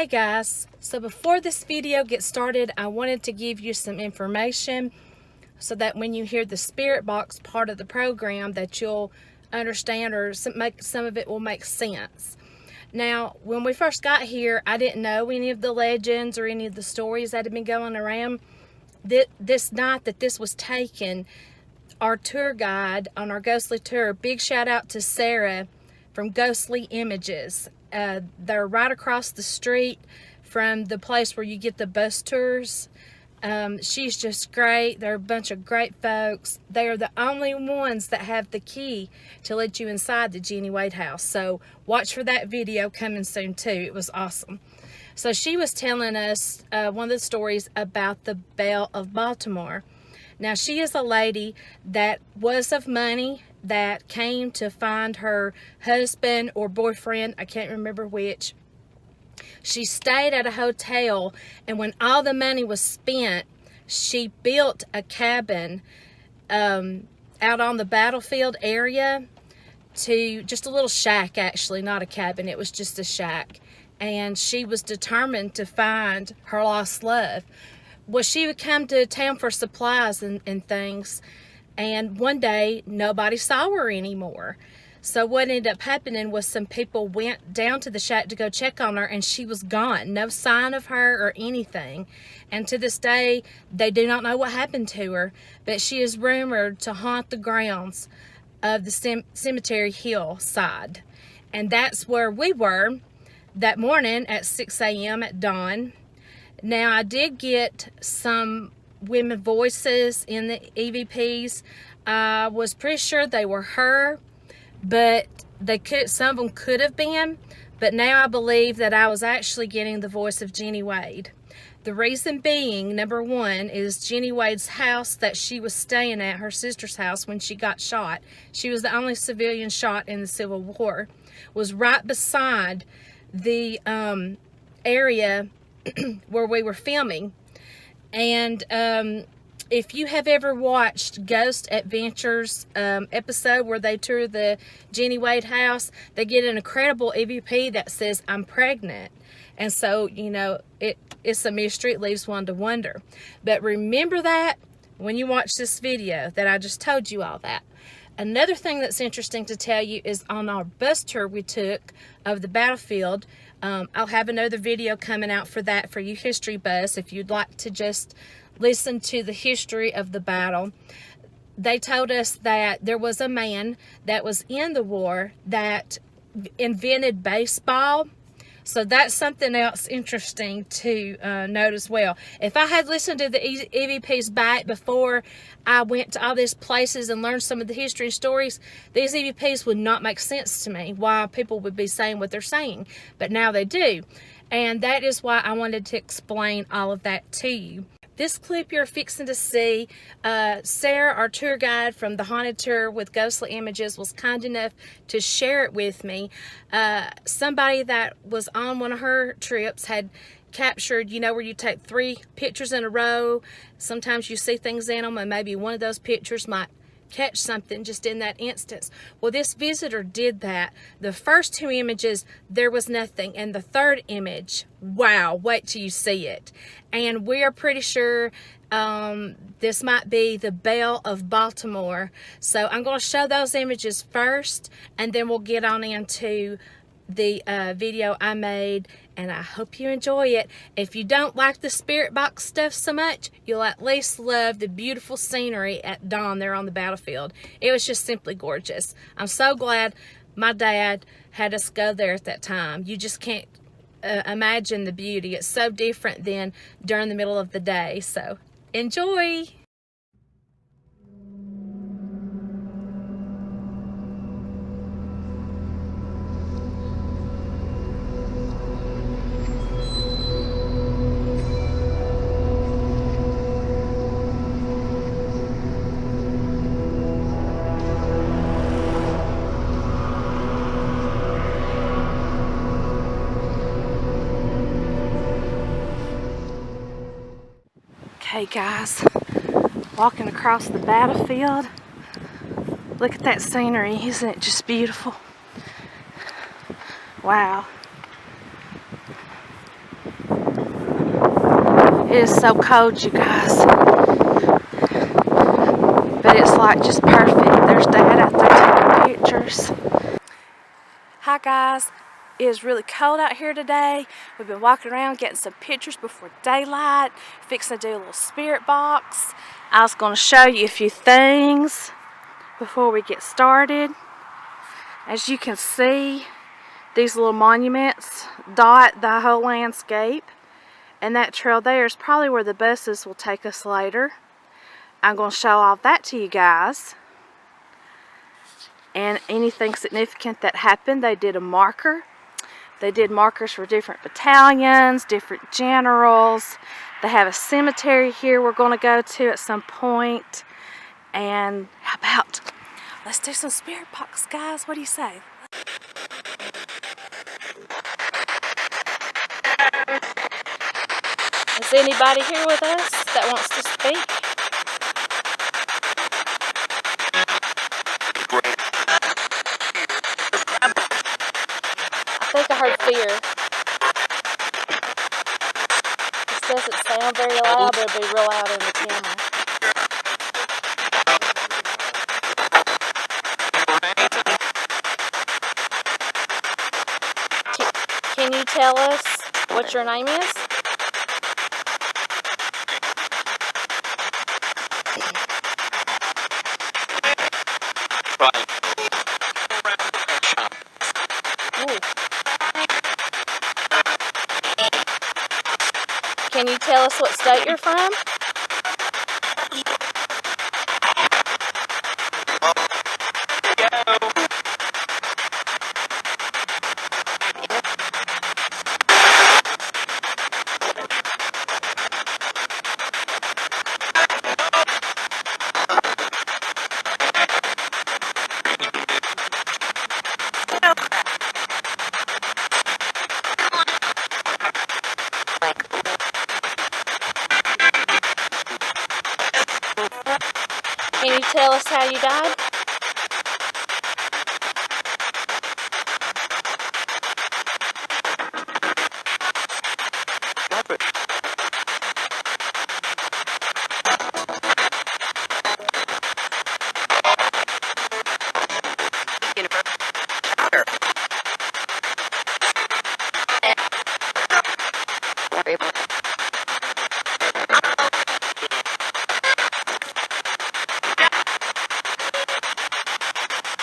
Okay guys, so before this video gets started, I wanted to give you some information so that when you hear the spirit box part of the program that you'll understand, or some of it will make sense. Now, when we first got here, I didn't know any of the legends or any of the stories that had been going around. This night that this was taken, our tour guide on our ghostly tour, big shout out to Sarah from Ghostly Images. They're right across the street from the place where you get the bus tours. She's just great. They're a bunch of great folks. They are the only ones that have the key to let you inside the Jenny Wade house. So watch for that video coming soon too. It was awesome. So she was telling us one of the stories about the Belle of Baltimore. Now, she is a lady that was of money, that came to find her husband or boyfriend, I can't remember which. She stayed at a hotel, and when all the money was spent, she built a cabin out on the battlefield area, to just a little shack, actually, not a cabin, it was just a shack. And she was determined to find her lost love. Well, she would come to town for supplies and things, and one day nobody saw her anymore. So what ended up happening was some people went down to the shack to go check on her, and she was gone. No sign of her or anything. And to this day, they do not know what happened to her, but she is rumored to haunt the grounds of the cemetery hillside. And that's where we were that morning at 6 a.m. at dawn. Now, I did get some women voices in the EVPs. I was pretty sure they were her, but some of them could have been. But now I believe that I was actually getting the voice of Jenny Wade. The reason being, number one, is Jenny Wade's house that she was staying at, her sister's house, when she got shot. She was the only civilian shot in the Civil War. Was right beside the area where we were filming. And if you have ever watched Ghost Adventures episode where they tour the Jenny Wade house, they get an incredible EVP that says, "I'm pregnant." And so, you know, it's a mystery. It leaves one to wonder. But remember that when you watch this video, that I just told you all that. Another thing that's interesting to tell you is on our bus tour we took of the battlefield. I'll have another video coming out for that, for you history buffs, if you'd like to just listen to the history of the battle. They told us that there was a man that was in the war that invented baseball. So that's something else interesting to note as well. If I had listened to the EVPs back before I went to all these places and learned some of the history and stories, these EVPs would not make sense to me, why people would be saying what they're saying. But now they do. And that is why I wanted to explain all of that to you. This clip you're fixing to see, Sarah, our tour guide from the Haunted Tour with Ghostly Images, was kind enough to share it with me. Somebody that was on one of her trips had captured, you know, where you take 3 pictures in a row. Sometimes you see things in them, and maybe one of those pictures might catch something just in that instance. Well, this visitor did that. The first 2 images, there was nothing. And the 3rd image, wow, wait till you see it. And we are pretty sure this might be the Belle of Baltimore. So I'm going to show those images first, and then we'll get on into the video I made, and I hope you enjoy it. If you don't like the spirit box stuff so much, you'll at least love the beautiful scenery at dawn there on the battlefield. It was just simply gorgeous. I'm so glad my dad had us go there at that time. You just can't imagine the beauty. It's so different than during the middle of the day. So enjoy. Okay guys, walking across the battlefield. Look at that scenery, isn't it just beautiful? Wow. It is so cold, you guys. But it's like just perfect. There's Dad out there taking pictures. Hi guys. It is really cold out here today. We've been walking around getting some pictures before daylight. Fixing to do a little spirit box. I was going to show you a few things before we get started. As you can see, these little monuments dot the whole landscape. And that trail there is probably where the buses will take us later. I'm going to show all that to you guys. And anything significant that happened, they did a marker. They did markers for different battalions, different generals. They have a cemetery here we're going to go to at some point. And how about, let's do some spirit box, guys. What do you say? Is anybody here with us that wants to speak? I think I heard fear. This doesn't sound very loud, but it'll be real loud in the camera. Can you tell us what your name is? Can you tell us what state you're from? Can you tell us how you died?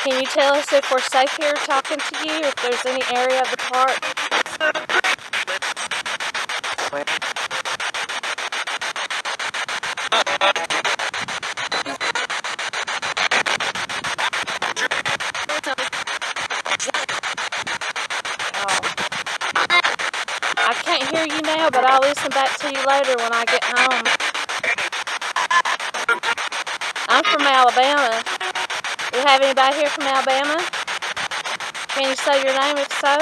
Can you tell us if we're safe here talking to you, if there's any area of the park? Oh. I can't hear you now, but I'll listen back to you later when I get home. I'm from Alabama. Do you have anybody here from Alabama? Can you say your name if so?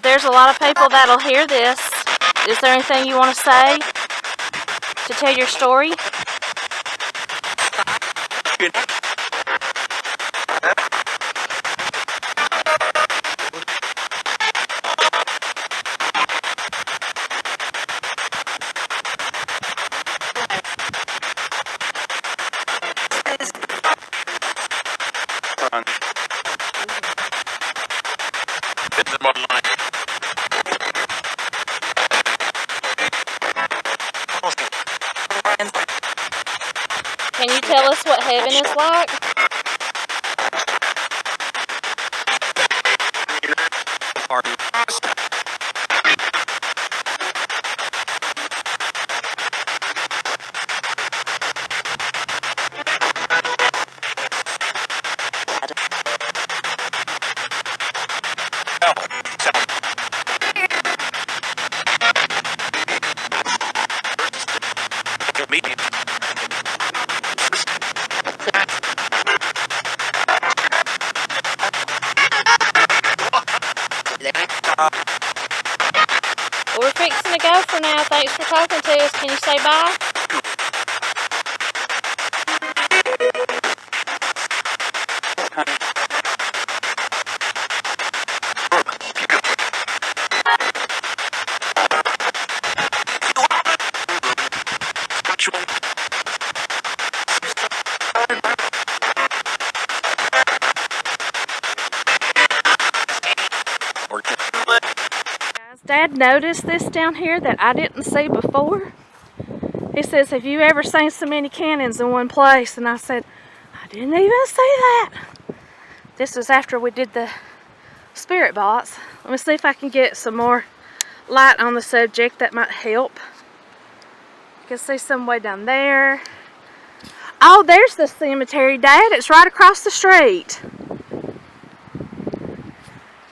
There's a lot of people that'll hear this. Is there anything you want to say to tell your story? Can you tell us what heaven is like? We're fixing to go for now. Thanks for talking to us. Can you say bye? Dad noticed this down here that I didn't see before. He says, have you ever seen so many cannons in one place? And I said, I didn't even see that. This was after we did the spirit box. Let me see if I can get some more light on the subject. That might help. You can see some way down there. Oh, there's the cemetery, Dad. It's right across the street.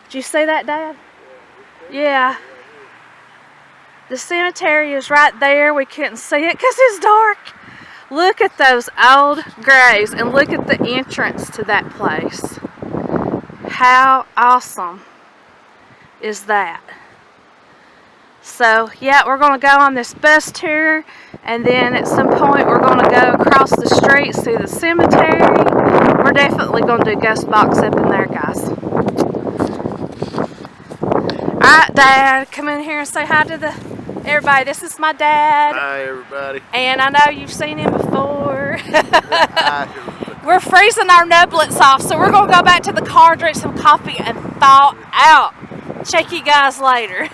Did you see that, Dad? Yeah. The cemetery is right there. We couldn't see it because it's dark. Look at those old graves and look at the entrance to that place. How awesome is that? So, yeah, we're going to go on this bus tour, and then at some point we're going to go across the street, see the cemetery. We're definitely going to do a ghost box up in there, guys. Alright, Dad, come in here and say hi to everybody. This is my dad. Hi, everybody. And I know you've seen him before. Hi. We're freezing our nublets off, so we're going to go back to the car, drink some coffee, and thaw out. Check you guys later.